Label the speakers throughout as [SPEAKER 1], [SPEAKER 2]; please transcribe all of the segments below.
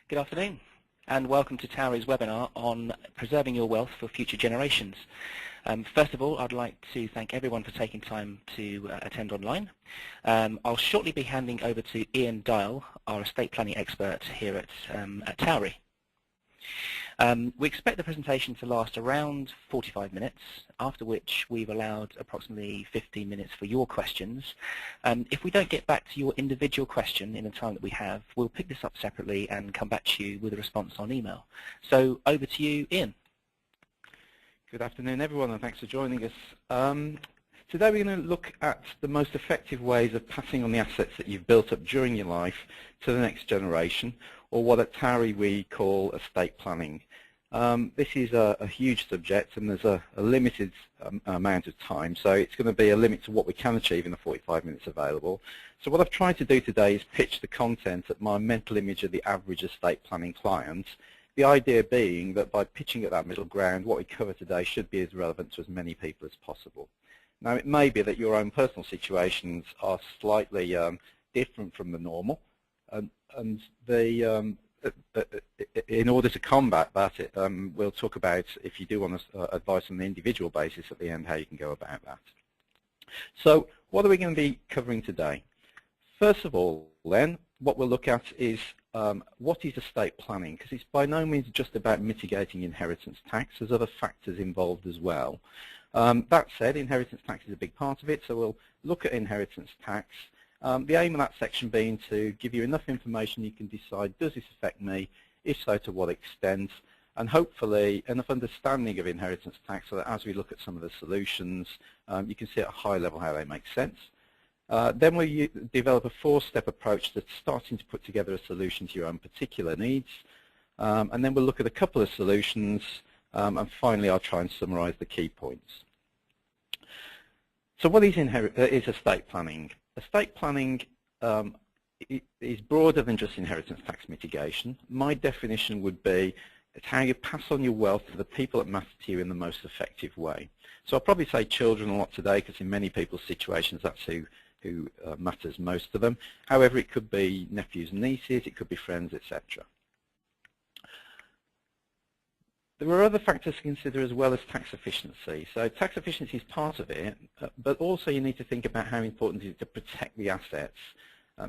[SPEAKER 1] Good afternoon, and welcome to Towery's webinar on preserving your wealth for future generations. First of all, I'd like to thank everyone for taking time to attend online. I'll shortly be handing over to Dyall, our estate planning expert here at Towery. We expect the presentation to last around 45 minutes, after which we've allowed approximately 15 minutes for your questions. If we don't get back to your individual question in the time that we have, we'll pick this up separately and come back to you with a response on email. So over to you, Ian.
[SPEAKER 2] Good afternoon, everyone, and thanks for joining us. Today we're going to look at the most effective ways of passing on the assets that you've built up during your life to the next generation, or what at Towery we call estate planning. This is a huge subject, and there's a limited amount of time, so it's going to be a limit to what we can achieve in the 45 minutes available. So what I've tried to do today is pitch the content at my mental image of the average estate planning client, the idea being that by pitching at that middle ground, what we cover today should be as relevant to as many people as possible. Now, it may be that your own personal situations are slightly different from the normal, and in order to combat that, we'll talk about, if you do want advice on an individual basis at the end, how you can go about that. So what are we going to be covering today? First of all, then, what we'll look at is what is estate planning, because it's by no means just about mitigating inheritance tax. There's other factors involved as well. That said, inheritance tax is a big part of it, so we'll look at inheritance tax. The aim of that section being to give you enough information you can decide, does this affect me? If so, to what extent? And hopefully enough understanding of inheritance tax so that as we look at some of the solutions, you can see at a high level how they make sense. Then we develop a four-step approach that's starting to put together a solution to your own particular needs. And then we'll look at a couple of solutions, and finally I'll try and summarize the key points. So what is estate planning? Estate planning is broader than just inheritance tax mitigation. My definition would be it's how you pass on your wealth to the people that matter to you in the most effective way. So I'll probably say children a lot today, because in many people's situations that's who matters most to them. However, it could be nephews and nieces, it could be friends, etc. There are other factors to consider as well as tax efficiency. So tax efficiency is part of it, but also you need to think about how important it is to protect the assets.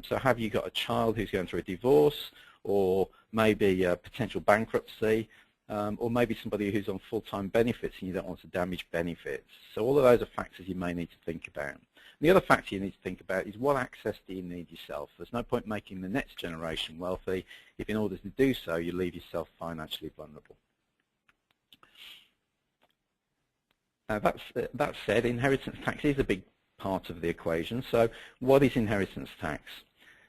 [SPEAKER 2] So have you got a child who's going through a divorce, or maybe a potential bankruptcy, or maybe somebody who's on full-time benefits and you don't want to damage benefits. So all of those are factors you may need to think about. The other factor you need to think about is what access do you need yourself. There's no point making the next generation wealthy if in order to do so you leave yourself financially vulnerable. Now that said, inheritance tax is a big part of the equation. So what is inheritance tax?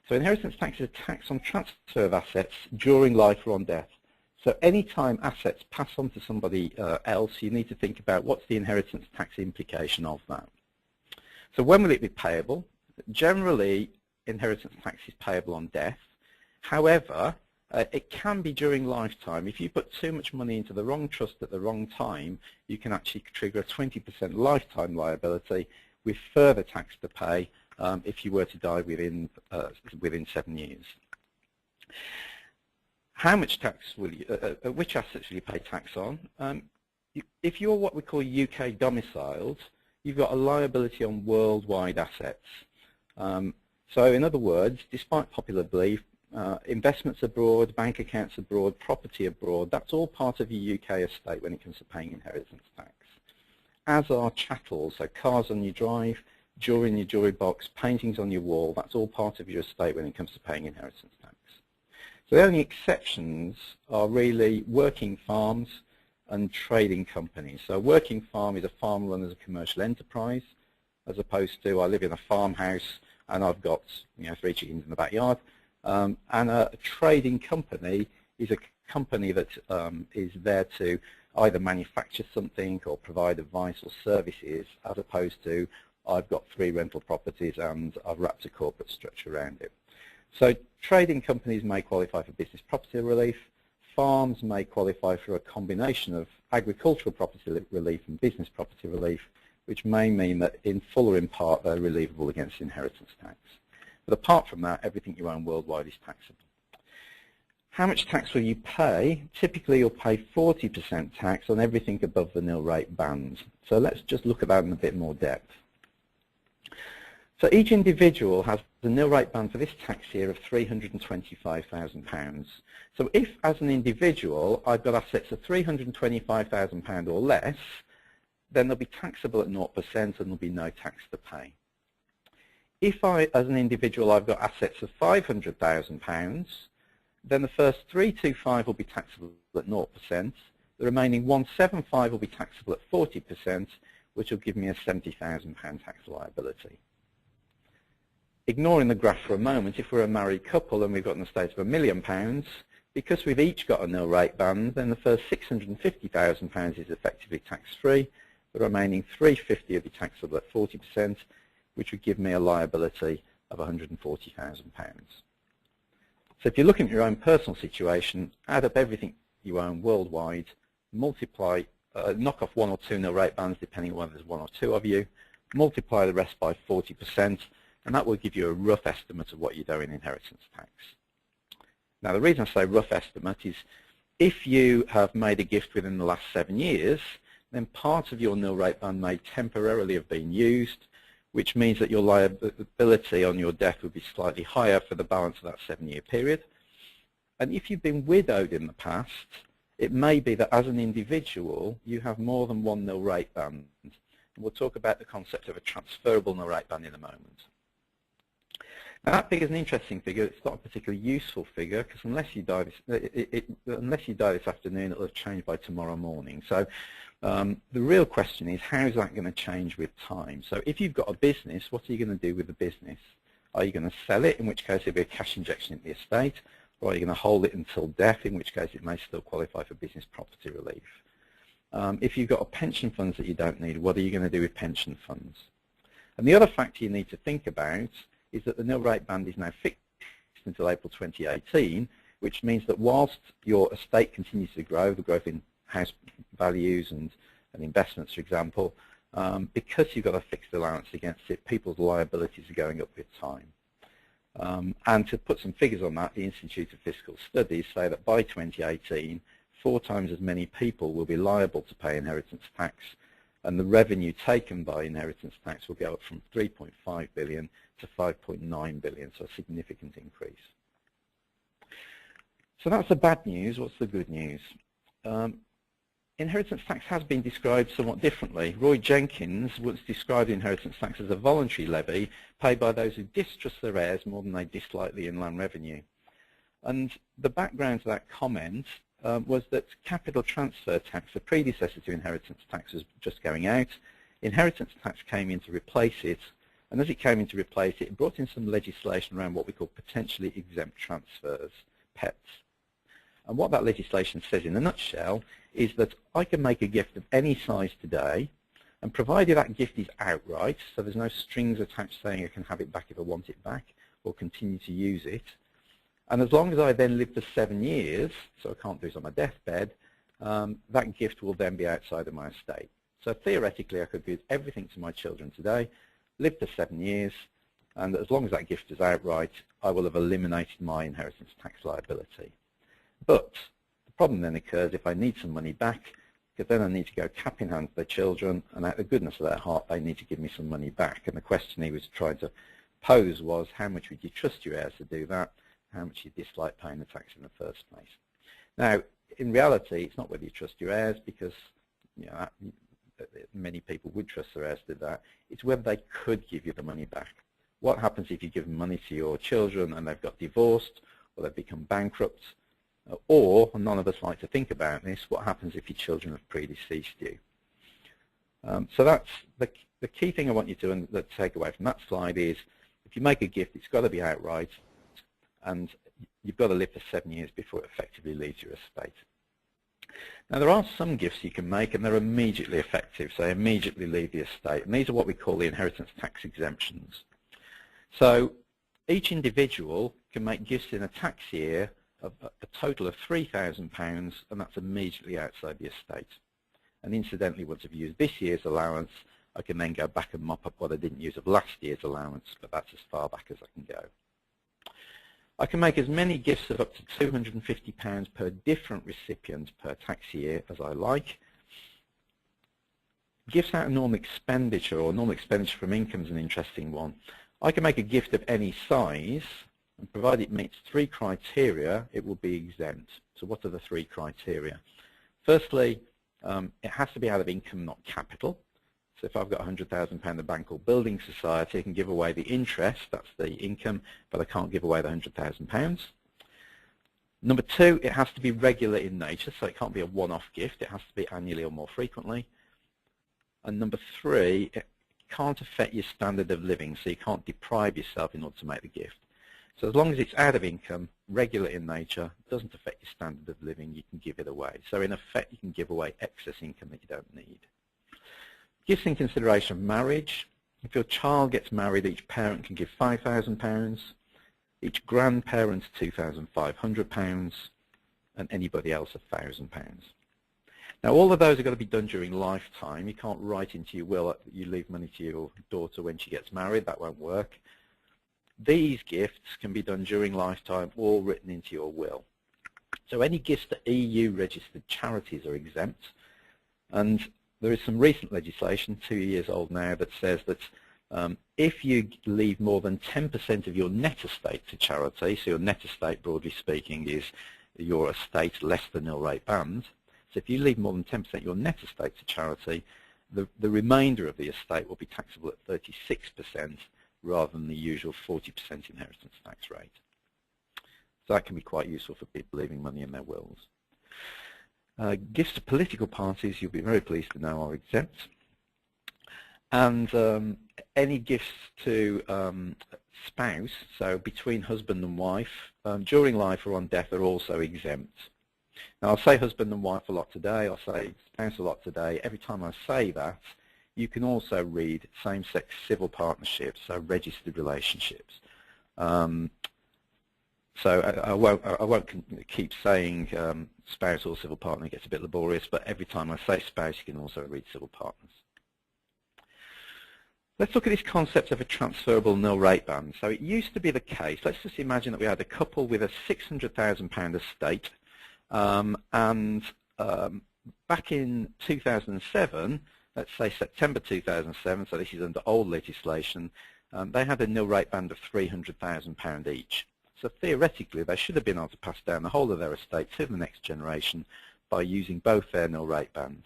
[SPEAKER 2] So inheritance tax is a tax on transfer of assets during life or on death. So any time assets pass on to somebody else, you need to think about what's the inheritance tax implication of that. So when will it be payable? Generally, inheritance tax is payable on death. However, it can be during lifetime. If you put too much money into the wrong trust at the wrong time, you can actually trigger a 20% lifetime liability with further tax to pay if you were to die within 7 years. How much tax will you, which assets will you pay tax on? If you're what we call UK domiciled, you've got a liability on worldwide assets. So in other words, despite popular belief, investments abroad, bank accounts abroad, property abroad, that's all part of your UK estate when it comes to paying inheritance tax. As are chattels, so cars on your drive, jewelry in your jewelry box, paintings on your wall, that's all part of your estate when it comes to paying inheritance tax. So the only exceptions are really working farms and trading companies. So a working farm is a farm run as a commercial enterprise, as opposed to I live in a farmhouse and I've got 3 chickens in the backyard. And a trading company is a company that is there to either manufacture something or provide advice or services, as opposed to I've got 3 rental properties and I've wrapped a corporate structure around it. So trading companies may qualify for business property relief. Farms may qualify for a combination of agricultural property relief and business property relief, which may mean that in full or in part they're relievable against inheritance tax. But apart from that, everything you own worldwide is taxable. How much tax will you pay? Typically you'll pay 40% tax on everything above the nil rate band. So let's just look at that in a bit more depth. So each individual has the nil rate band for this tax year of £325,000. So if, as an individual, I've got assets of £325,000 or less, then they'll be taxable at 0% and there'll be no tax to pay. If I, as an individual, I've got assets of £500,000, then the first 325 will be taxable at 0%. The remaining 175 will be taxable at 40%, which will give me a £70,000 tax liability. Ignoring the graph for a moment, if we're a married couple and we've got an estate of £1 million, because we've each got a nil rate band, then the first £650,000 is effectively tax-free. The remaining £350 will be taxable at 40%, which would give me a liability of £140,000. So if you're looking at your own personal situation, add up everything you own worldwide, multiply, knock off one or two nil rate bands depending on whether there's one or two of you, multiply the rest by 40%, and that will give you a rough estimate of what you owe in inheritance tax. Now the reason I say rough estimate is if you have made a gift within the last 7 years, then part of your nil rate band may temporarily have been used, which means that your liability on your death would be slightly higher for the balance of that 7-year period. And if you've been widowed in the past, it may be that as an individual you have more than one nil rate band. And we'll talk about the concept of a transferable nil rate band in a moment. Now that figure is an interesting figure. It's not a particularly useful figure because unless you die this afternoon, it'll have changed by tomorrow morning. So the real question is, how is that going to change with time? So if you've got a business, what are you going to do with the business? Are you going to sell it, in which case it'll be a cash injection into the estate, or are you going to hold it until death, in which case it may still qualify for business property relief? If you've got pension funds that you don't need, what are you going to do with pension funds? And the other factor you need to think about is that the nil rate band is now fixed until April 2018, which means that whilst your estate continues to grow, the growth in house values and investments, for example, because you've got a fixed allowance against it, people's liabilities are going up with time. And to put some figures on that, the Institute of Fiscal Studies say that by 2018, 4 times as many people will be liable to pay inheritance tax, and the revenue taken by inheritance tax will go up from 3.5 billion to 5.9 billion, so a significant increase. So that's the bad news. What's the good news? Inheritance tax has been described somewhat differently. Roy Jenkins once described inheritance tax as a voluntary levy paid by those who distrust their heirs more than they dislike the inland revenue. And the background to that comment was that capital transfer tax, the predecessor to inheritance tax, was just going out. Inheritance tax came in to replace it, and as it came in to replace it, it brought in some legislation around what we call potentially exempt transfers, PETs. And what that legislation says in a nutshell is that I can make a gift of any size today, and provided that gift is outright, so there's no strings attached saying I can have it back if I want it back or continue to use it, and as long as I then live for 7 years, so I can't do this on my deathbed, that gift will then be outside of my estate. So theoretically I could give everything to my children today, live for 7 years, and as long as that gift is outright, I will have eliminated my inheritance tax liability. But the problem then occurs if I need some money back, because then I need to go cap in hand to their children, and out of the goodness of their heart, they need to give me some money back. And the question he was trying to pose was, how much would you trust your heirs to do that? How much you dislike paying the tax in the first place? Now, in reality, it's not whether you trust your heirs, because many people would trust their heirs to do that. It's whether they could give you the money back. What happens if you give money to your children and they've got divorced, or they've become bankrupt? Or, none of us like to think about this, what happens if your children have predeceased you? So that's the key thing I want you to take away from that slide is, if you make a gift, it's got to be outright, and you've got to live for 7 years before it effectively leaves your estate. Now there are some gifts you can make and they're immediately effective, so they immediately leave the estate, and these are what we call the inheritance tax exemptions. So each individual can make gifts in a tax year of a total of £3,000, and that's immediately outside the estate. And incidentally, once I've used this year's allowance, I can then go back and mop up what I didn't use of last year's allowance, but that's as far back as I can go. I can make as many gifts of up to £250 per different recipient per tax year as I like. Gifts out of normal expenditure, or normal expenditure from income, is an interesting one. I can make a gift of any size, and provided it meets 3 criteria, it will be exempt. So what are the 3 criteria? Firstly, it has to be out of income, not capital. So if I've got £100,000 in the bank or building society, I can give away the interest, that's the income, but I can't give away the £100,000. Number 2, it has to be regular in nature, so it can't be a one-off gift, it has to be annually or more frequently. And number 3, it can't affect your standard of living, so you can't deprive yourself in order to make the gift. So as long as it's out of income, regular in nature, doesn't affect your standard of living, you can give it away. So in effect, you can give away excess income that you don't need. Gifts in consideration of marriage. If your child gets married, each parent can give £5,000, each grandparent £2,500, and anybody else £1,000. Now all of those are going to be done during lifetime. You can't write into your will that you leave money to your daughter when she gets married. That won't work. These gifts can be done during lifetime or written into your will. So any gifts to EU registered charities are exempt, and there is some recent legislation, 2 years old now, that says that if you leave more than 10% of your net estate to charity, so your net estate, broadly speaking, is your estate less the nil rate band. So if you leave more than 10% of your net estate to charity, the remainder of the estate will be taxable at 36% rather than the usual 40% inheritance tax rate. So that can be quite useful for people leaving money in their wills. Gifts to political parties, you'll be very pleased to know, are exempt. And any gifts to spouse, so between husband and wife, during life or on death, are also exempt. Now I'll say husband and wife a lot today, I'll say spouse a lot today. Every time I say that, you can also read same-sex civil partnerships, so registered relationships. So I won't keep saying spouse or civil partner, it gets a bit laborious, but every time I say spouse, you can also read civil partners. Let's look at this concept of a transferable nil rate band. So it used to be the case, let's just imagine that we had a couple with a £600,000 estate, and back in 2007, let's say September 2007, so this is under old legislation, they had a nil rate band of £300,000 each. So theoretically, they should have been able to pass down the whole of their estate to the next generation by using both their nil rate bands.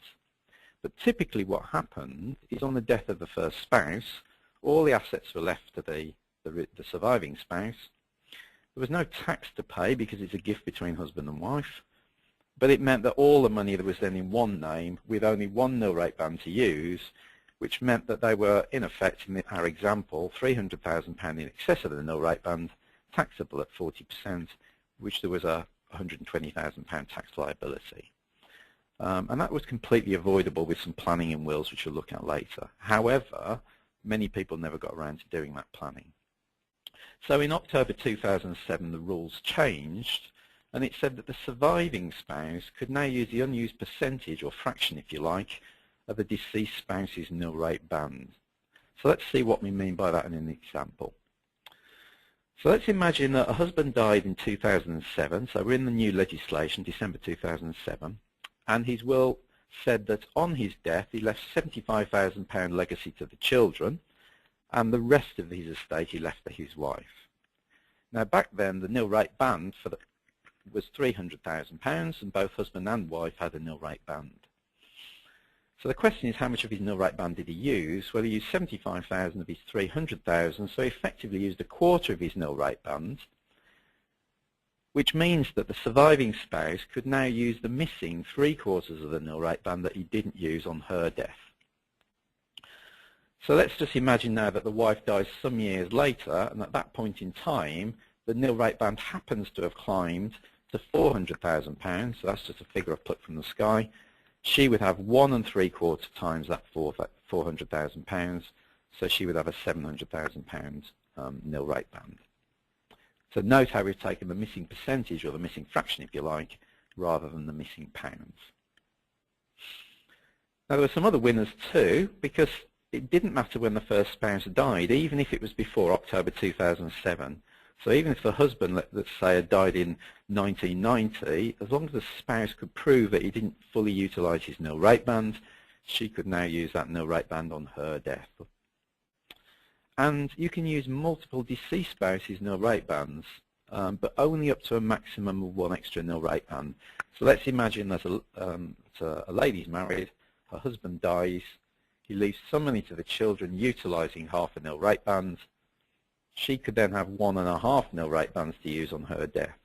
[SPEAKER 2] But typically what happened is on the death of the first spouse, all the assets were left to the surviving spouse. There was no tax to pay because it's a gift between husband and wife, but it meant that all the money that was then in one name with only one nil rate band to use, which meant that they were, in effect, in our example, £300,000 in excess of the nil rate band, taxable at 40%, which there was a £120,000 tax liability. And that was completely avoidable with some planning in wills, which we'll look at later. However, many people never got around to doing that planning. So in October 2007, the rules changed, and it said that the surviving spouse could now use the unused percentage, or fraction if you like, of the deceased spouse's nil rate band. So let's see what we mean by that in an example. So let's imagine that a husband died in 2007, so we're in the new legislation, December 2007, and his will said that on his death he left £75,000 legacy to the children, and the rest of his estate he left to his wife. Now back then the nil rate band was £300,000, and both husband and wife had a nil rate band. So the question is, how much of his nil rate band did he use? Well, he used 75,000 of his 300,000, so he effectively used a quarter of his nil rate band, which means that the surviving spouse could now use the missing 3/4 of the nil rate band that he didn't use on her death. So let's just imagine now that the wife dies some years later, and at that point in time, the nil rate band happens to have climbed to £400,000, so that's just a figure I've plucked from the sky. She would have 1 3/4 times that £400,000, so she would have a £700,000 nil rate band. So note how we've taken the missing percentage, or the missing fraction if you like, rather than the missing pounds. Now there were some other winners too, because it didn't matter when the first spouse died, even if it was before October 2007. So even if the husband, let's say, had died in 1990, as long as the spouse could prove that he didn't fully utilise his nil rate band, she could now use that nil rate band on her death. And you can use multiple deceased spouses' nil rate bands, but only up to a maximum of one extra nil rate band. So let's imagine there's a lady's married, her husband dies, he leaves some money to the children utilising half a nil rate band. She could then have 1.5 nil rate bands to use on her death.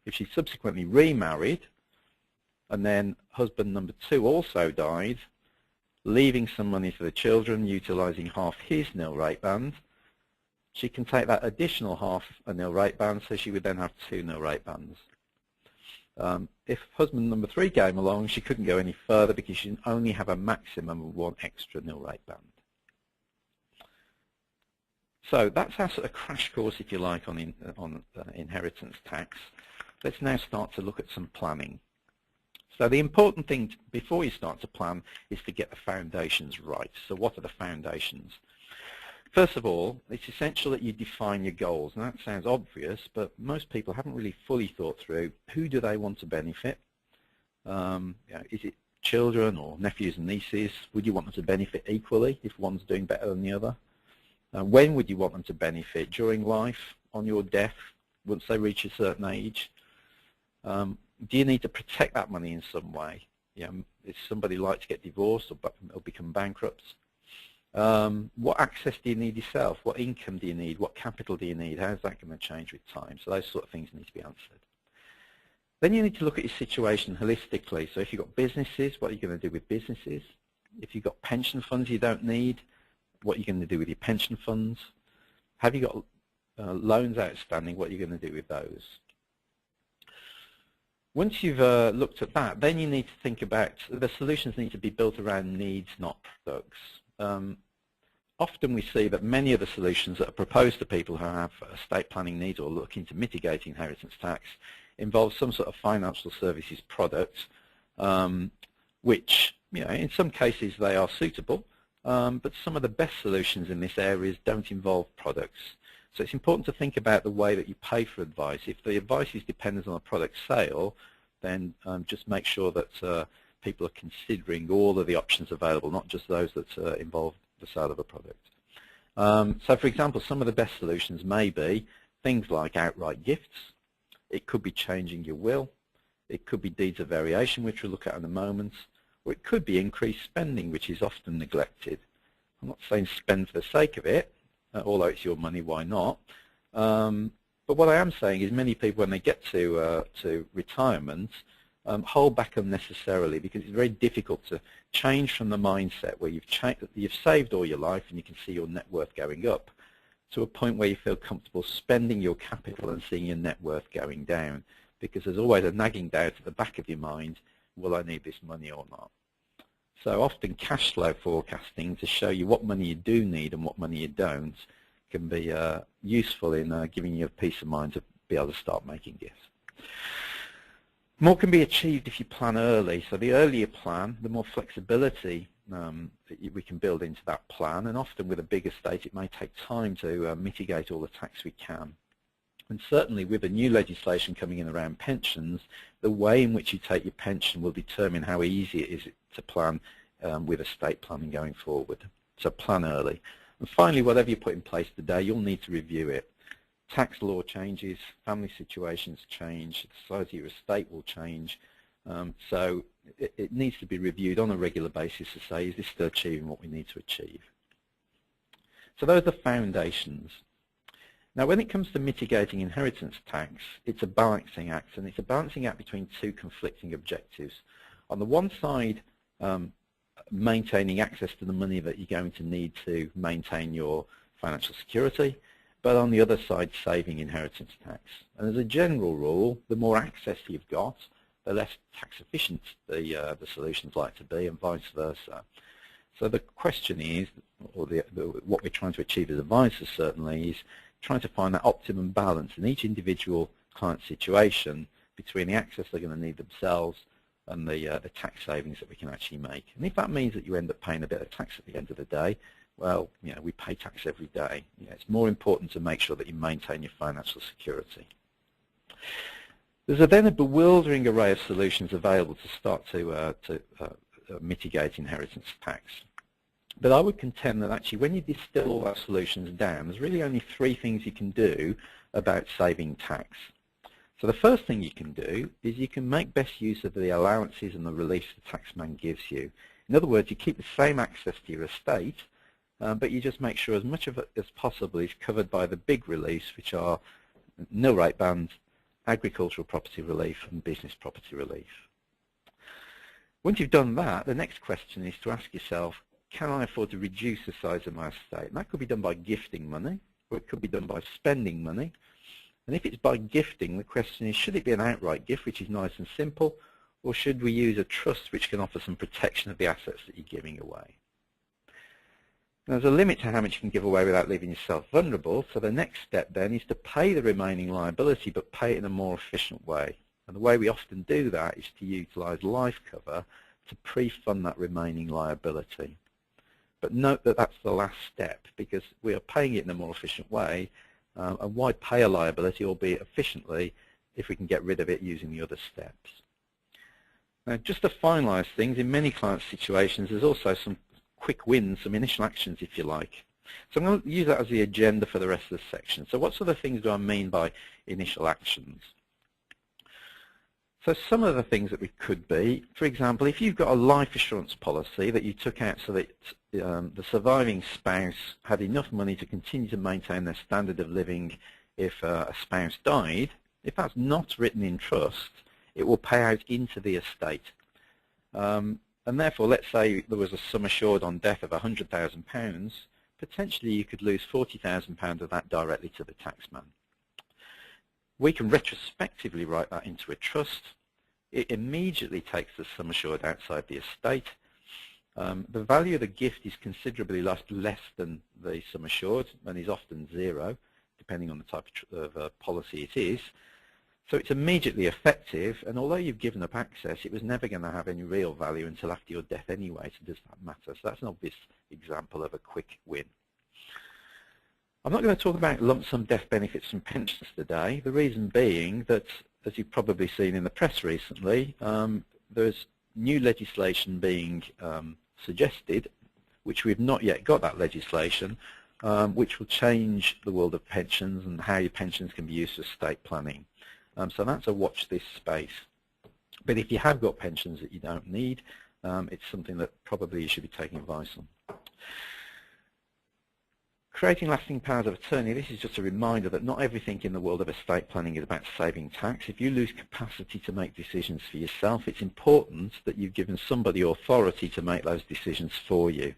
[SPEAKER 2] If she subsequently remarried, and then husband number 2 also died, leaving some money for the children, utilising half his nil rate band, she can take that additional half a nil rate band, so she would then have 2 nil rate bands. If husband number 3 came along, she couldn't go any further because she can only have a maximum of 1 extra nil rate band. So that's our sort of crash course, if you like, on inheritance tax. Let's now start to look at some planning. So the important thing before you start to plan is to get the foundations right. So what are the foundations? First of all, it's essential that you define your goals. And that sounds obvious, but most people haven't really fully thought through who do they want to benefit. Is it children or nephews and nieces? Would you want them to benefit equally if one's doing better than the other? When would you want them to benefit? During life, on your death, once they reach a certain age? Do you need to protect that money in some way? Is somebody like to get divorced or become bankrupt? What access do you need yourself? What income do you need? What capital do you need? How is that going to change with time? So those sort of things need to be answered. Then you need to look at your situation holistically. So if you've got businesses, what are you going to do with businesses? If you've got pension funds you don't need, what are you going to do with your pension funds? Have you got loans outstanding? What are you going to do with those? Once you've looked at that, then you need to think about the solutions need to be built around needs, not products. Often we see that many of the solutions that are proposed to people who have estate planning needs or looking to mitigate inheritance tax involve some sort of financial services product, which, in some cases they are suitable, but some of the best solutions in this area don't involve products. So it's important to think about the way that you pay for advice. If the advice is dependent on a product sale, then just make sure that people are considering all of the options available, not just those that involve the sale of a product. So for example, some of the best solutions may be things like outright gifts. It could be changing your will. It could be deeds of variation, which we'll look at in a moment. Or it could be increased spending, which is often neglected. I'm not saying spend for the sake of it, although it's your money, why not? But what I am saying is many people, when they get to retirement, hold back unnecessarily because it's very difficult to change from the mindset where you've saved all your life and you can see your net worth going up to a point where you feel comfortable spending your capital and seeing your net worth going down, because there's always a nagging doubt at the back of your mind, will I need this money or not? So often cash flow forecasting to show you what money you do need and what money you don't can be useful in giving you a peace of mind to be able to start making gifts. More can be achieved if you plan early. So the earlier you plan, the more flexibility that we can build into that plan. And often with a big estate, it may take time to mitigate all the tax we can. And certainly with the new legislation coming in around pensions, the way in which you take your pension will determine how easy it is to plan with estate planning going forward. So plan early. And finally, whatever you put in place today, you'll need to review it. Tax law changes, family situations change, the size of your estate will change. So it needs to be reviewed on a regular basis to say, is this still achieving what we need to achieve? So those are the foundations. Now, when it comes to mitigating inheritance tax, it's a balancing act, and it's a balancing act between two conflicting objectives. On the one side, maintaining access to the money that you're going to need to maintain your financial security, but on the other side, saving inheritance tax. And as a general rule, the more access you've got, the less tax efficient the solutions like to be, and vice versa. So the question is, or what we're trying to achieve as advisors certainly, is trying to find that optimum balance in each individual client situation between the access they're going to need themselves and the tax savings that we can actually make. And if that means that you end up paying a bit of tax at the end of the day, well, we pay tax every day. It's more important to make sure that you maintain your financial security. There's then a bewildering array of solutions available to start to mitigate inheritance tax. But I would contend that actually when you distill all those solutions down, there's really only 3 things you can do about saving tax. So the first thing you can do is you can make best use of the allowances and the reliefs the taxman gives you. In other words, you keep the same access to your estate, but you just make sure as much of it as possible is covered by the big reliefs, which are nil rate band, agricultural property relief and business property relief. Once you've done that, the next question is to ask yourself, can I afford to reduce the size of my estate? And that could be done by gifting money, or it could be done by spending money. And if it's by gifting, the question is, should it be an outright gift, which is nice and simple, or should we use a trust which can offer some protection of the assets that you're giving away? Now, there's a limit to how much you can give away without leaving yourself vulnerable, so the next step then is to pay the remaining liability, but pay it in a more efficient way. And the way we often do that is to utilise life cover to pre-fund that remaining liability. But note that that's the last step, because we are paying it in a more efficient way, and why pay a liability, albeit efficiently, if we can get rid of it using the other steps. Now, just to finalise things, in many client situations, there's also some quick wins, some initial actions, if you like. So I'm going to use that as the agenda for the rest of the section. So what sort of things do I mean by initial actions? So some of the things that we could be, for example, if you've got a life assurance policy that you took out so that the surviving spouse had enough money to continue to maintain their standard of living if a spouse died, if that's not written in trust, it will pay out into the estate. And therefore, let's say there was a sum assured on death of £100,000, potentially you could lose £40,000 of that directly to the taxman. We can retrospectively write that into a trust. It immediately takes the sum assured outside the estate. The value of the gift is considerably less than the sum assured and is often zero, depending on the type of policy it is. So it's immediately effective, and although you've given up access, it was never going to have any real value until after your death anyway, so does that matter? So that's an obvious example of a quick win. I'm not going to talk about lump sum death benefits and pensions today, the reason being that, as you've probably seen in the press recently, there's new legislation being suggested, which we've not yet got that legislation, which will change the world of pensions and how your pensions can be used for estate planning. So that's a watch this space. But if you have got pensions that you don't need, it's something that probably you should be taking advice on. Creating lasting powers of attorney, this is just a reminder that not everything in the world of estate planning is about saving tax. If you lose capacity to make decisions for yourself, it's important that you've given somebody authority to make those decisions for you.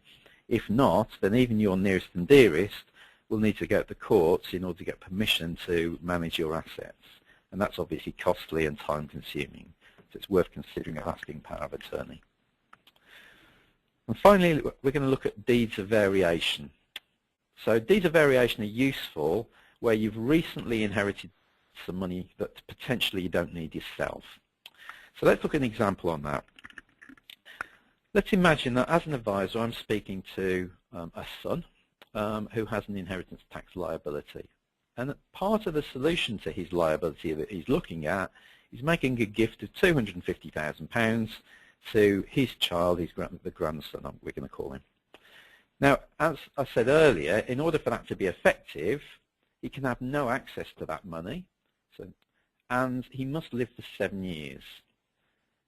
[SPEAKER 2] If not, then even your nearest and dearest will need to go to the courts in order to get permission to manage your assets. And that's obviously costly and time-consuming, so it's worth considering a lasting power of attorney. And finally, we're going to look at deeds of variation. So deeds of variation are useful where you've recently inherited some money that potentially you don't need yourself. So let's look at an example on that. Let's imagine that as an advisor I'm speaking to a son who has an inheritance tax liability. And part of the solution to his liability that he's looking at is making a gift of £250,000 to his child, the grandson, we're going to call him. Now, as I said earlier, in order for that to be effective, he can have no access to that money, and he must live for 7 years.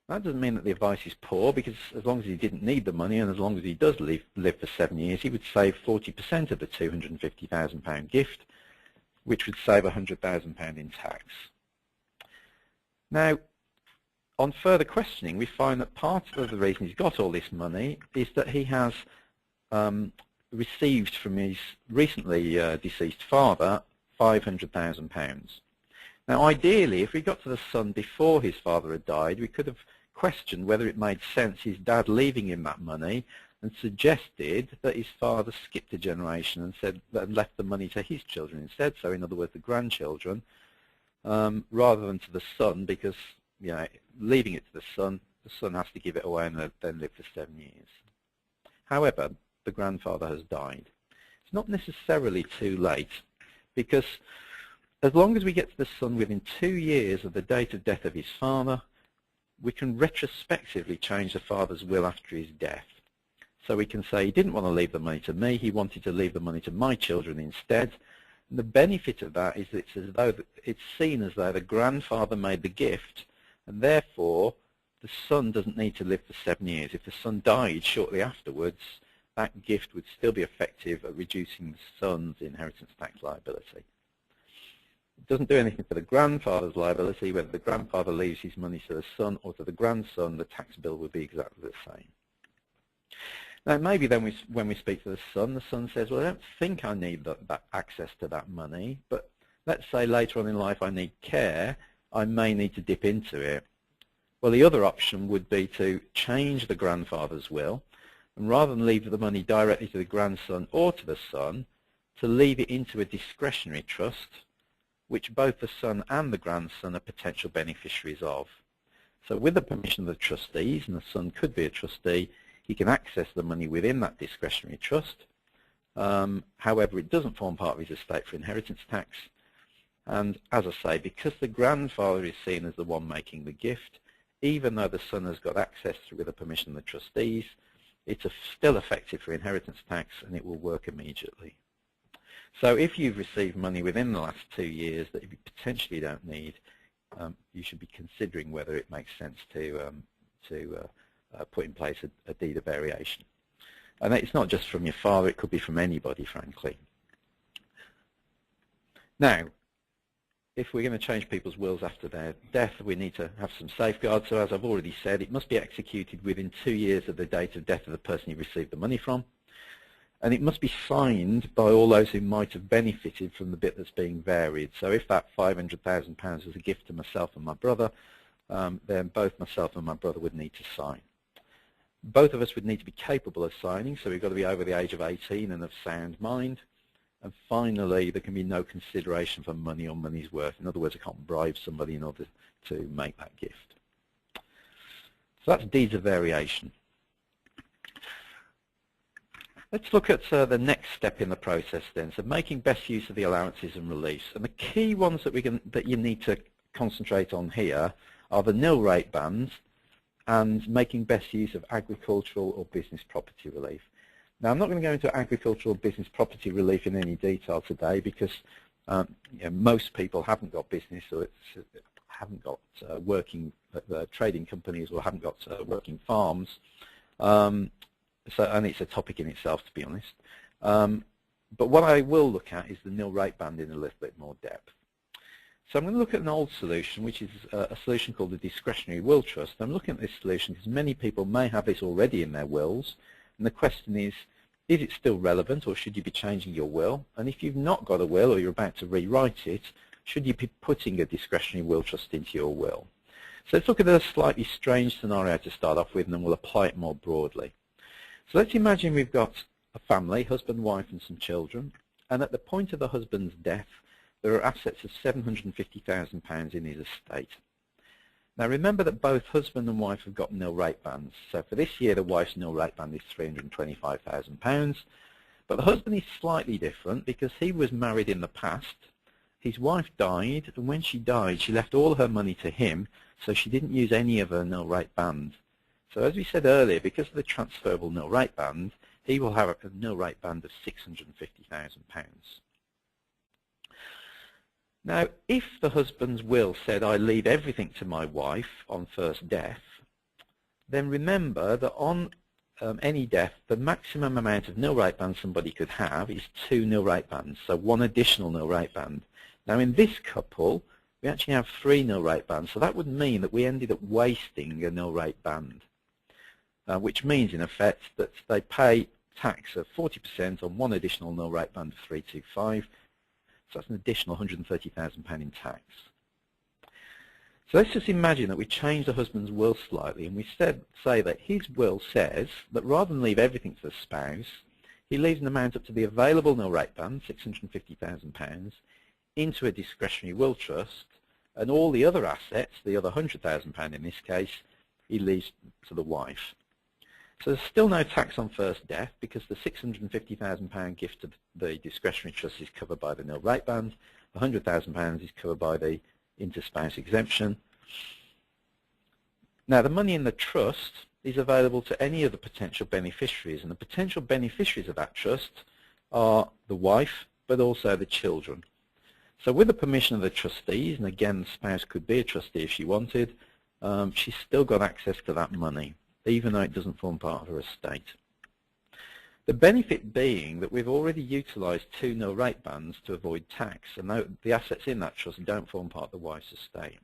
[SPEAKER 2] That doesn't mean that the advice is poor, because as long as he didn't need the money and as long as he does live for 7 years, he would save 40% of the £250,000 gift, which would save £100,000 in tax. Now, on further questioning, we find that part of the reason he's got all this money is that he has received from his recently deceased father £500,000. Now, ideally, if we got to the son before his father had died, we could have questioned whether it made sense his dad leaving him that money and suggested that his father skipped a generation and left the money to his children instead, so in other words the grandchildren, rather than to the son, because leaving it to the son has to give it away and then live for 7 years. However, the grandfather has died. It's not necessarily too late, because as long as we get to the son within 2 years of the date of death of his father, we can retrospectively change the father's will after his death. So we can say he didn't want to leave the money to me, he wanted to leave the money to my children instead. And the benefit of that is it's seen as though the grandfather made the gift, and therefore the son doesn't need to live for 7 years. If the son died shortly afterwards, that gift would still be effective at reducing the son's inheritance tax liability. It doesn't do anything for the grandfather's liability. Whether the grandfather leaves his money to the son or to the grandson, the tax bill would be exactly the same. Now, maybe then when we speak to the son says, well, I don't think I need that access to that money, but let's say later on in life I need care, I may need to dip into it. Well, the other option would be to change the grandfather's will, and rather than leave the money directly to the grandson or to the son, to leave it into a discretionary trust, which both the son and the grandson are potential beneficiaries of. So with the permission of the trustees, and the son could be a trustee, he can access the money within that discretionary trust. However, it doesn't form part of his estate for inheritance tax. And as I say, because the grandfather is seen as the one making the gift, even though the son has got access through the permission of the trustees, it's still effective for inheritance tax, and it will work immediately. So if you've received money within the last 2 years that you potentially don't need, you should be considering whether it makes sense to put in place a deed of variation. And it's not just from your father, it could be from anybody, frankly. Now, if we're going to change people's wills after their death, we need to have some safeguards. So as I've already said, it must be executed within 2 years of the date of death of the person you received the money from. And it must be signed by all those who might have benefited from the bit that's being varied. So if that £500,000 was a gift to myself and my brother, then both myself and my brother would need to sign. Both of us would need to be capable of signing, so we've got to be over the age of 18 and of sound mind. And finally, there can be no consideration for money or money's worth. In other words, I can't bribe somebody in order to make that gift. So that's deeds of variation. Let's look at the next step in the process then, so making best use of the allowances and reliefs. And the key ones that you need to concentrate on here are the nil rate bands and making best use of agricultural or business property relief. Now, I'm not going to go into agricultural or business property relief in any detail today because most people haven't got business or haven't got working trading companies or haven't got working farms. And it's a topic in itself, to be honest. But what I will look at is the nil rate band in a little bit more depth. So I'm going to look at an old solution, which is a solution called the Discretionary Will Trust. I'm looking at this solution because many people may have this already in their wills. And the question is it still relevant, or should you be changing your will? And if you've not got a will, or you're about to rewrite it, should you be putting a Discretionary Will Trust into your will? So let's look at a slightly strange scenario to start off with, and then we'll apply it more broadly. So let's imagine we've got a family, husband, wife, and some children. And at the point of the husband's death, there are assets of £750,000 in his estate. Now remember that both husband and wife have got nil rate bands. So for this year, the wife's nil rate band is £325,000. But the husband is slightly different because he was married in the past. His wife died, and when she died, she left all her money to him, so she didn't use any of her nil rate band. So as we said earlier, because of the transferable nil rate band, he will have a nil rate band of £650,000. Now, if the husband's will said, I leave everything to my wife on first death, then remember that on any death, the maximum amount of nil rate bands somebody could have is 2 nil rate bands, so 1 additional nil rate band. Now, in this couple, we actually have 3 nil rate bands, so that would mean that we ended up wasting a nil rate band, which means, in effect, that they pay tax of 40% on 1 additional nil rate band of 325. So that's an additional £130,000 in tax. So let's just imagine that we change the husband's will slightly, and we say that his will says that rather than leave everything to the spouse, he leaves an amount up to the available nil rate band, £650,000, into a discretionary will trust, and all the other assets, the other £100,000 in this case, he leaves to the wife. So there's still no tax on first death because the £650,000 gift to the discretionary trust is covered by the nil rate band. £100,000 is covered by the inter-spouse exemption. Now the money in the trust is available to any of the potential beneficiaries, and the potential beneficiaries of that trust are the wife but also the children. So with the permission of the trustees, and again the spouse could be a trustee if she wanted, she's still got access to that money, even though it doesn't form part of her estate. The benefit being that we've already utilised 2 nil rate bands to avoid tax, and the assets in that trust don't form part of the wife's estate.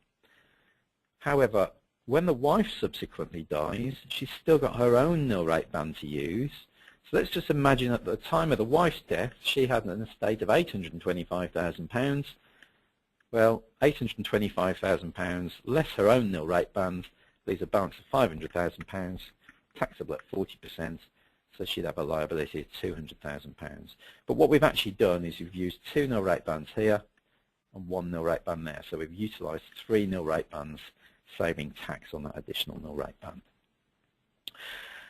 [SPEAKER 2] However, when the wife subsequently dies, she's still got her own nil rate band to use. So let's just imagine at the time of the wife's death, she had an estate of £825,000. Well, £825,000 less her own nil rate band leaves a balance of £500,000, taxable at 40%, so she'd have a liability of £200,000. But what we've actually done is we've used 2 nil rate bands here and 1 nil rate band there, so we've utilised 3 nil rate bands, saving tax on that additional nil rate band.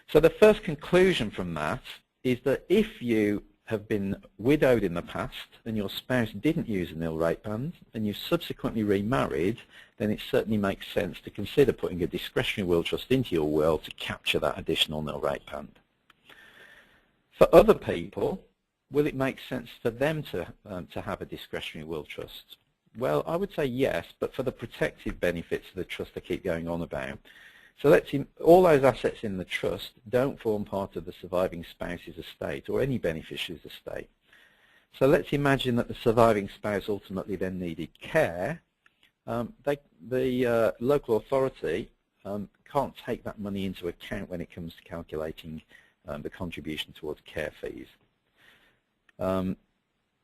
[SPEAKER 2] So the first conclusion from that is that if you have been widowed in the past and your spouse didn't use a nil rate band and you subsequently remarried, then it certainly makes sense to consider putting a discretionary will trust into your will to capture that additional nil rate band. For other people, will it make sense for them to have a discretionary will trust? Well, I would say yes, but for the protective benefits of the trust I keep going on about. So let's see, all those assets in the trust don't form part of the surviving spouse's estate or any beneficiary's estate. So let's imagine that the surviving spouse ultimately then needed care. The local authority can't take that money into account when it comes to calculating the contribution towards care fees.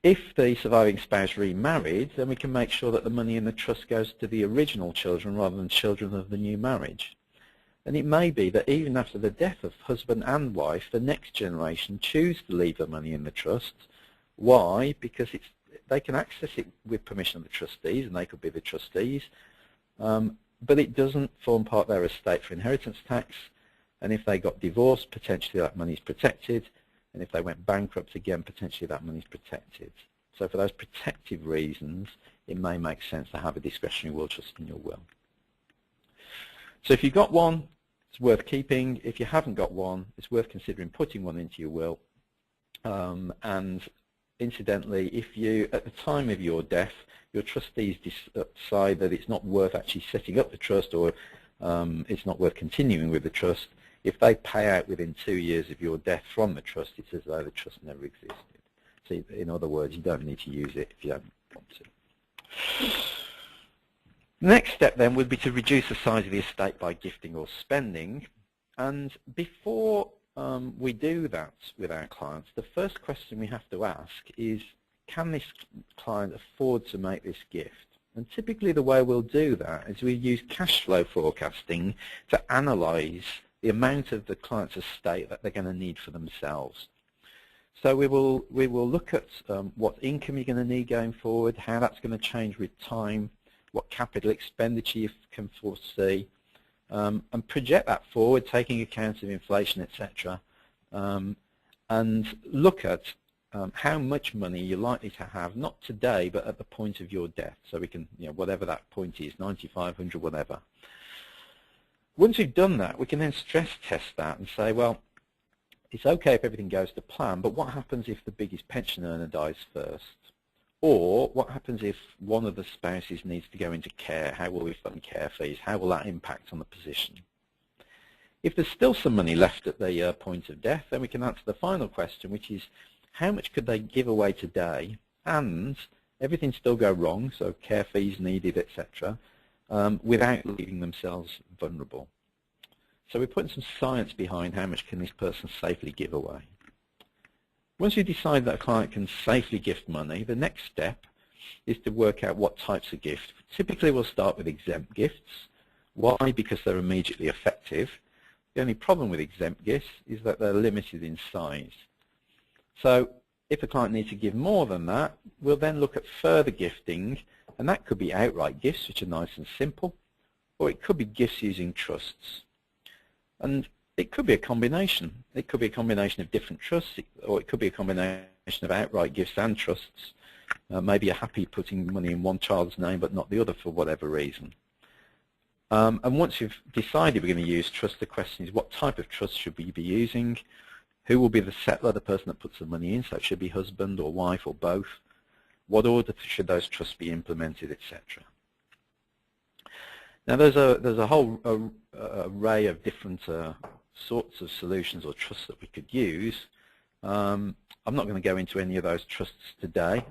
[SPEAKER 2] If the surviving spouse remarried, then we can make sure that the money in the trust goes to the original children rather than children of the new marriage. And it may be that even after the death of husband and wife, the next generation choose to leave the money in the trust. Why? Because they can access it with permission of the trustees, and they could be the trustees, but it doesn't form part of their estate for inheritance tax, and if they got divorced, potentially that money is protected, and if they went bankrupt again, potentially that money is protected. So for those protective reasons, it may make sense to have a discretionary will trust in your will. So if you've got one, it's worth keeping. If you haven't got one, it's worth considering putting one into your will. And incidentally, if you, at the time of your death, your trustees decide that it's not worth actually setting up the trust or it's not worth continuing with the trust, if they pay out within 2 years of your death from the trust, it's as though the trust never existed. So in other words, you don't need to use it if you don't want to. The next step then would be to reduce the size of the estate by gifting or spending. And before we do that with our clients, the first question we have to ask is, can this client afford to make this gift? And typically the way we'll do that is we use cash flow forecasting to analyse the amount of the client's estate that they're going to need for themselves. So we will look at what income you're going to need going forward, how that's going to change with time, what capital expenditure you can foresee, and project that forward, taking account of inflation, etc., and look at how much money you're likely to have, not today, but at the point of your death. So we can, whatever that point is, 95, 100, whatever. Once we've done that, we can then stress test that and say, well, it's okay if everything goes to plan, but what happens if the biggest pension earner dies first? Or what happens if one of the spouses needs to go into care? How will we fund care fees? How will that impact on the position? If there's still some money left at the point of death, then we can answer the final question, which is how much could they give away today and everything still go wrong, so care fees needed, etc., without leaving themselves vulnerable. So we're putting some science behind how much can this person safely give away. Once you decide that a client can safely gift money, the next step is to work out what types of gifts. Typically we'll start with exempt gifts. Why? Because they're immediately effective. The only problem with exempt gifts is that they're limited in size. So if a client needs to give more than that, we'll then look at further gifting, and that could be outright gifts, which are nice and simple, or it could be gifts using trusts. And It could be a combination. It could be a combination of different trusts, or it could be a combination of outright gifts and trusts. Maybe you're happy putting money in one child's name but not the other for whatever reason. And once you've decided we're going to use trust, the question is what type of trust should we be using? Who will be the settler, the person that puts the money in? So it should be husband or wife or both. What order should those trusts be implemented, etc. Now there's a whole array of different sorts of solutions or trusts that we could use. I'm not going to go into any of those trusts today.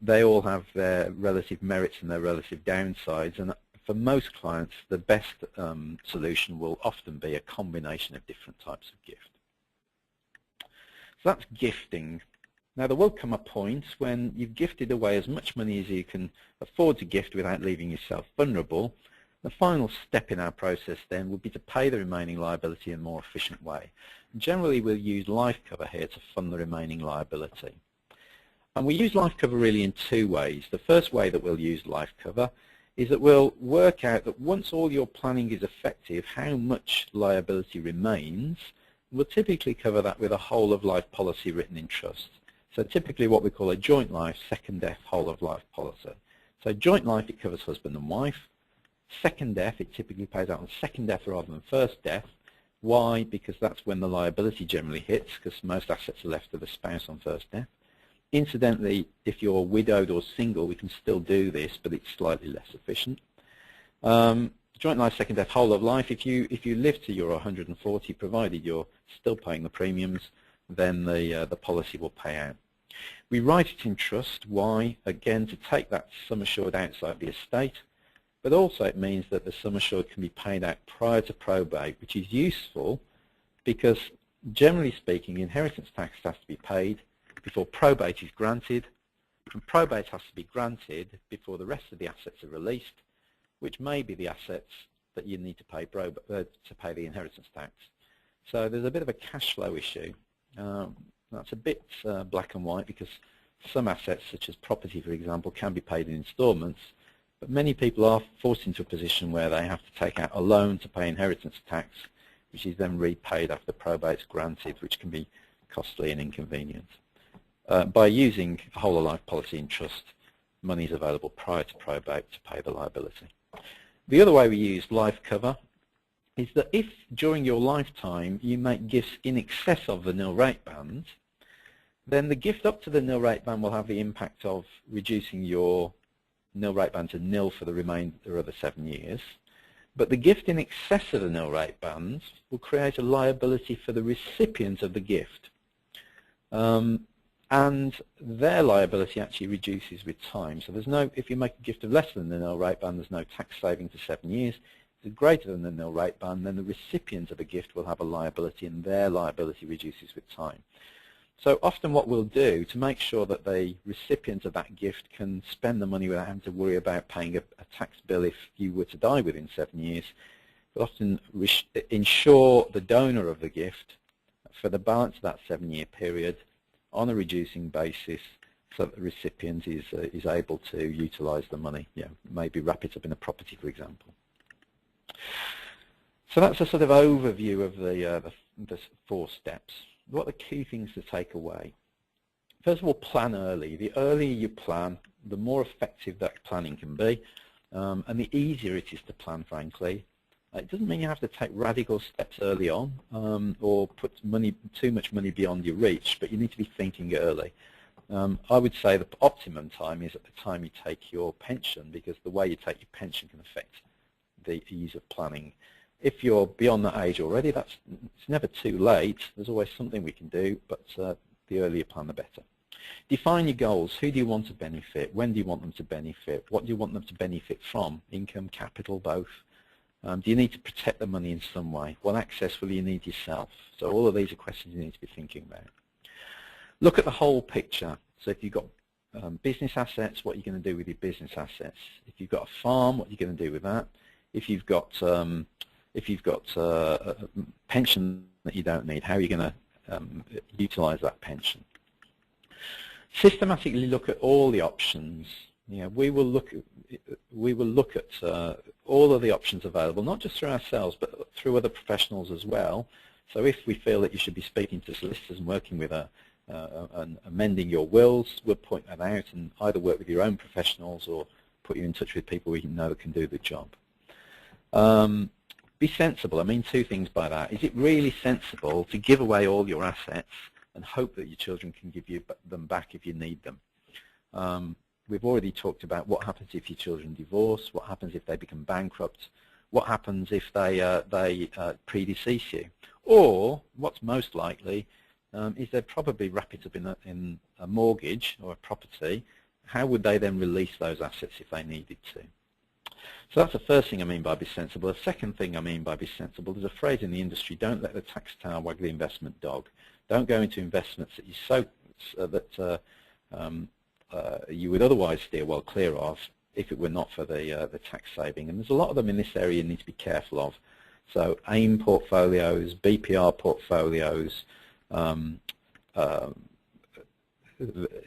[SPEAKER 2] They all have their relative merits and their relative downsides, and for most clients the best solution will often be a combination of different types of gift. So that's gifting. Now there will come a point when you've gifted away as much money as you can afford to gift without leaving yourself vulnerable. The final step in our process then would be to pay the remaining liability in a more efficient way. Generally we'll use life cover here to fund the remaining liability. And we use life cover really in two ways. The first way that we'll use life cover is that we'll work out that once all your planning is effective, how much liability remains. We'll typically cover that with a whole of life policy written in trust. So typically what we call a joint life, second death, whole of life policy. So joint life, it covers husband and wife. Second death, it typically pays out on second death rather than first death. Why? Because that's when the liability generally hits, because most assets are left to the spouse on first death. Incidentally, if you're widowed or single, we can still do this, but it's slightly less efficient. Joint life, second death, whole of life, if you live to your 140, provided you're still paying the premiums, then the policy will pay out. We write it in trust. Why? Again, to take that sum assured outside the estate, but also it means that the sum assured can be paid out prior to probate, which is useful because, generally speaking, inheritance tax has to be paid before probate is granted, and probate has to be granted before the rest of the assets are released, which may be the assets that you need to pay the inheritance tax. So there's a bit of a cash flow issue. That's a bit black and white because some assets, such as property, for example, can be paid in instalments, but many people are forced into a position where they have to take out a loan to pay inheritance tax, which is then repaid after probate's granted, which can be costly and inconvenient. By using a whole of life policy in trust, money is available prior to probate to pay the liability. The other way we use life cover is that if during your lifetime you make gifts in excess of the nil rate band, then the gift up to the nil rate band will have the impact of reducing your nil rate band to nil for the remainder of the 7 years. But the gift in excess of the nil rate band will create a liability for the recipient of the gift. And their liability actually reduces with time. So there's no, if you make a gift of less than the nil rate band, there's no tax saving for 7 years. If it's greater than the nil rate band, then the recipient of the gift will have a liability, and their liability reduces with time. So often what we'll do to make sure that the recipient of that gift can spend the money without having to worry about paying a tax bill if you were to die within 7 years, we'll often insure the donor of the gift for the balance of that 7-year period on a reducing basis, so that the recipient is able to utilize the money, maybe wrap it up in a property, for example. So that's a sort of overview of the 4 steps. What are the key things to take away? First of all, plan early. The earlier you plan, the more effective that planning can be, and the easier it is to plan, frankly. It doesn't mean you have to take radical steps early on or put too much money beyond your reach, but you need to be thinking early. I would say the optimum time is at the time you take your pension, because the way you take your pension can affect the ease of planning. If you're beyond that age already, it's never too late. There's always something we can do, but the earlier you plan, the better. Define your goals. Who do you want to benefit? When do you want them to benefit? What do you want them to benefit from? Income, capital, both? Do you need to protect the money in some way? What access will you need yourself? So all of these are questions you need to be thinking about. Look at the whole picture. So if you've got business assets, what are you going to do with your business assets? If you've got a farm, what are you going to do with that? If you've got a pension that you don't need, how are you going to utilize that pension? Systematically look at all the options. We will look at all of the options available, not just through ourselves, but but through other professionals as well. So if we feel that you should be speaking to solicitors and working with and amending your wills, we'll point that out and either work with your own professionals or put you in touch with people we know that can do the job. Be sensible. I mean two things by that. Is it really sensible to give away all your assets and hope that your children can give you them back if you need them? We've already talked about what happens if your children divorce, what happens if they become bankrupt, what happens if they predecease you, or what's most likely is they'd probably wrap it up in a mortgage or a property. How would they then release those assets if they needed to? So that's the first thing I mean by be sensible. The second thing I mean by be sensible, there's a phrase in the industry, don't let the tax tail wag the investment dog. Don't go into investments that you would otherwise steer well clear of if it were not for the tax saving. And there's a lot of them in this area you need to be careful of. So AIM portfolios, BPR portfolios,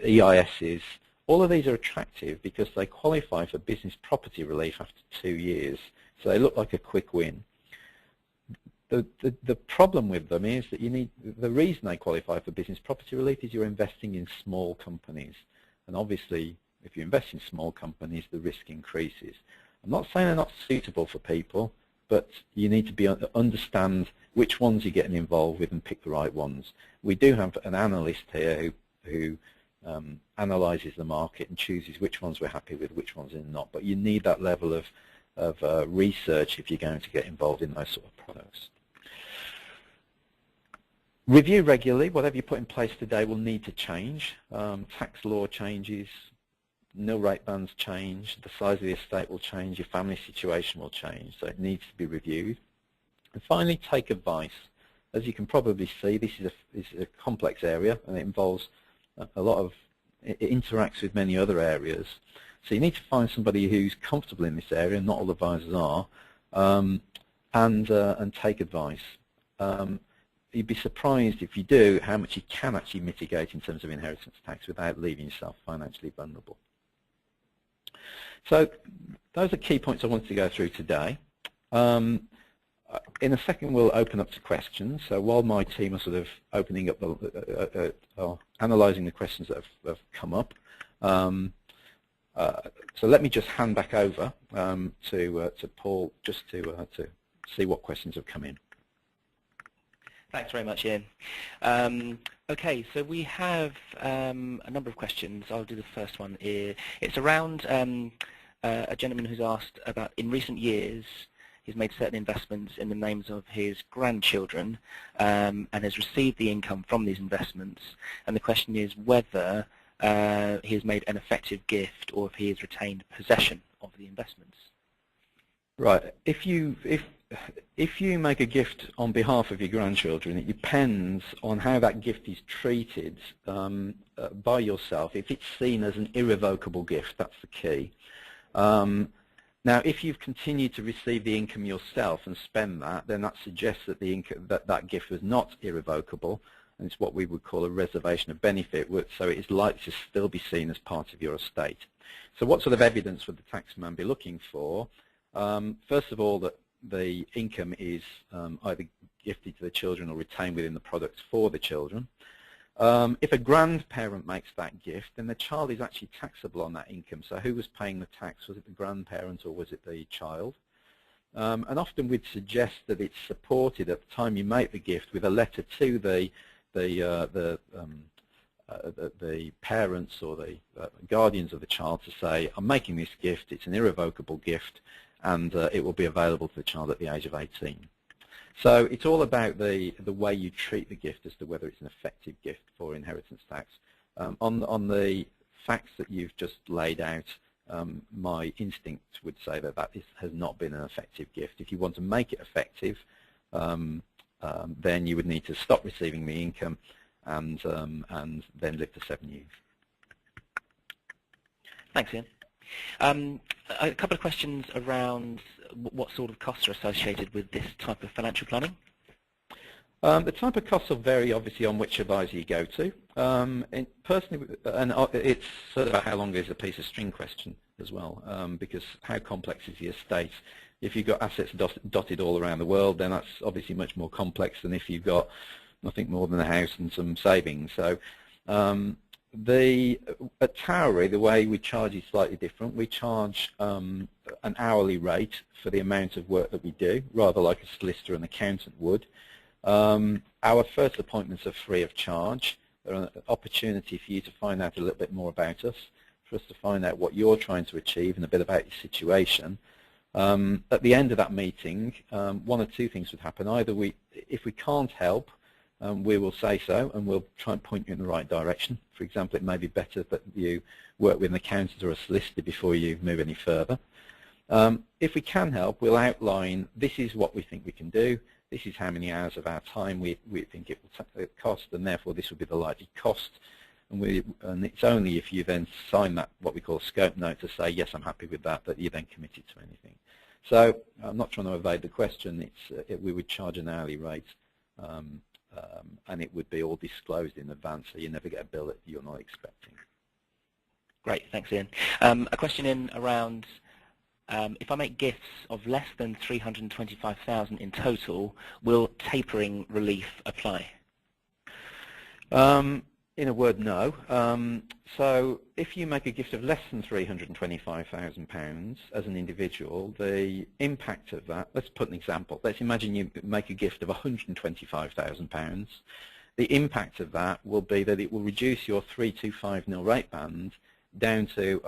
[SPEAKER 2] EISs, all of these are attractive because they qualify for business property relief after 2 years. So they look like a quick win. The problem with them is that the reason they qualify for business property relief is you're investing in small companies. And obviously, if you invest in small companies, the risk increases. I'm not saying they're not suitable for people, but you need to understand which ones you're getting involved with and pick the right ones. We do have an analyst here who analyzes the market and chooses which ones we're happy with, which ones are not. But you need that level of research if you're going to get involved in those sort of products. Review regularly. Whatever you put in place today will need to change. Tax law changes, nil rate bands change, the size of the estate will change, your family situation will change, so it needs to be reviewed. And finally, take advice. As you can probably see, this is a complex area and it involves a lot of, it interacts with many other areas. So you need to find somebody who's comfortable in this area, not all advisors are, and take advice. You'd be surprised if you do how much you can actually mitigate in terms of inheritance tax without leaving yourself financially vulnerable. So those are key points I wanted to go through today. In a second we'll open up to questions. So while my team are sort of opening up or analysing the questions that have come up, so let me just hand back over to Paul just to see what questions have come in.
[SPEAKER 1] Thanks very much, Ian. Okay, so we have a number of questions. I'll do the first one. It's around a gentleman who's asked about, in recent years, he's made certain investments in the names of his grandchildren and has received the income from these investments. And the question is whether he has made an effective gift or if he has retained possession of the investments.
[SPEAKER 2] Right. If you make a gift on behalf of your grandchildren, it depends on how that gift is treated by yourself. If it's seen as an irrevocable gift, that's the key. Now, if you've continued to receive the income yourself and spend that, then that suggests that that gift was not irrevocable, and it's what we would call a reservation of benefit, so it is likely to still be seen as part of your estate. So what sort of evidence would the taxman be looking for? First of all, that the income is either gifted to the children or retained within the products for the children. If a grandparent makes that gift, then the child is actually taxable on that income. So who was paying the tax? Was it the grandparent or was it the child? And often we'd suggest that it's supported at the time you make the gift with a letter to the parents or the guardians of the child to say, I'm making this gift, it's an irrevocable gift, and it will be available to the child at the age of 18. So it's all about the way you treat the gift as to whether it's an effective gift for inheritance tax. On the facts that you've just laid out, my instinct would say that has not been an effective gift. If you want to make it effective, then you would need to stop receiving the income and then live for 7 years.
[SPEAKER 1] Thanks, Ian. A couple of questions around what sort of costs are associated with this type of financial planning.
[SPEAKER 2] The type of costs will vary, obviously, on which advisor you go to. Personally, and it's sort of how long is a piece of string question as well, because how complex is the estate? If you've got assets dotted all around the world, then that's obviously much more complex than if you've got nothing more than a house and some savings. So at Towery, the way we charge is slightly different. We charge an hourly rate for the amount of work that we do, rather like a solicitor and accountant would. Our first appointments are free of charge. They're an opportunity for you to find out a little bit more about us, for us to find out what you're trying to achieve and a bit about your situation. At the end of that meeting, one of two things would happen. Either if we can't help, we will say so and we'll try and point you in the right direction. For example, it may be better that you work with an accountant or a solicitor before you move any further. If we can help, we'll outline this is what we think we can do, this is how many hours of our time we think it will cost, and therefore this will be the likely cost. And it's only if you then sign that, what we call a scope note, to say, yes, I'm happy with that, that you're then committed to anything. So I'm not trying to evade the question. We would charge an hourly rate, and it would be all disclosed in advance, so you never get a bill that you're not expecting.
[SPEAKER 1] Great, thanks, Ian. A question in around, if I make gifts of less than $325,000 in total, will tapering relief apply? In a word, no. So if you make a gift of less than £325,000 as an individual, the impact of that, let's put an example. Let's imagine you make a gift of £125,000. The impact of that will be that it will reduce your 325 nil rate band down to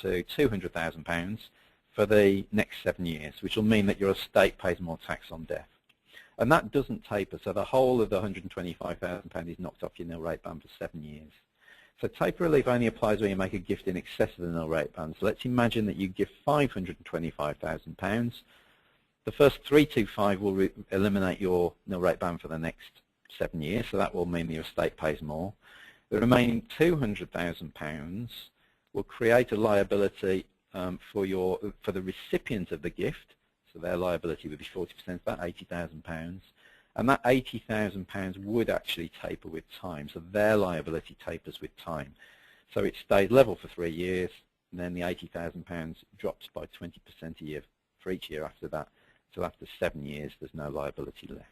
[SPEAKER 1] £200,000 for the next 7 years, which will mean that your estate pays more tax on death. And that doesn't taper, so the whole of the £125,000 is knocked off your nil rate band for 7 years. So taper relief only applies when you make a gift in excess of the nil rate band. So let's imagine that you give £525,000. The first 325 will eliminate your nil rate band for the next 7 years, so that will mean your estate pays more. The remaining £200,000 will create a liability for the recipient of the gift. So their liability would be 40% of that, £80,000, and that £80,000 would actually taper with time. So their liability tapers with time. So it stays level for 3 years, and then the £80,000 drops by 20% a year for each year after that. So after 7 years, there's no liability left.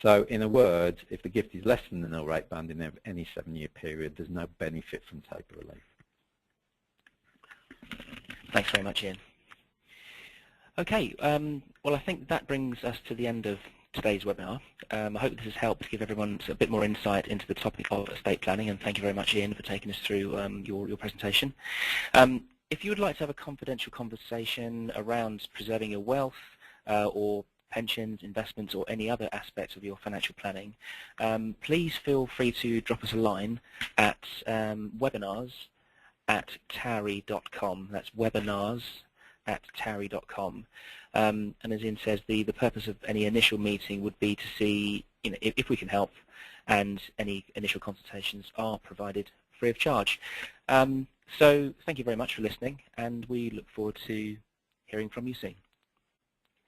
[SPEAKER 1] So in a word, if the gift is less than the nil rate band in any 7-year period, there's no benefit from taper relief. Thanks very much, Ian. Okay, well, I think that brings us to the end of today's webinar. I hope this has helped give everyone a bit more insight into the topic of estate planning, and thank you very much, Ian, for taking us through your presentation. If you would like to have a confidential conversation around preserving your wealth or pensions, investments, or any other aspects of your financial planning, please feel free to drop us a line at webinars@towery.com. That's webinars@towery.com. And as Ian says, the purpose of any initial meeting would be to see if we can help, and any initial consultations are provided free of charge. So thank you very much for listening, and we look forward to hearing from you soon.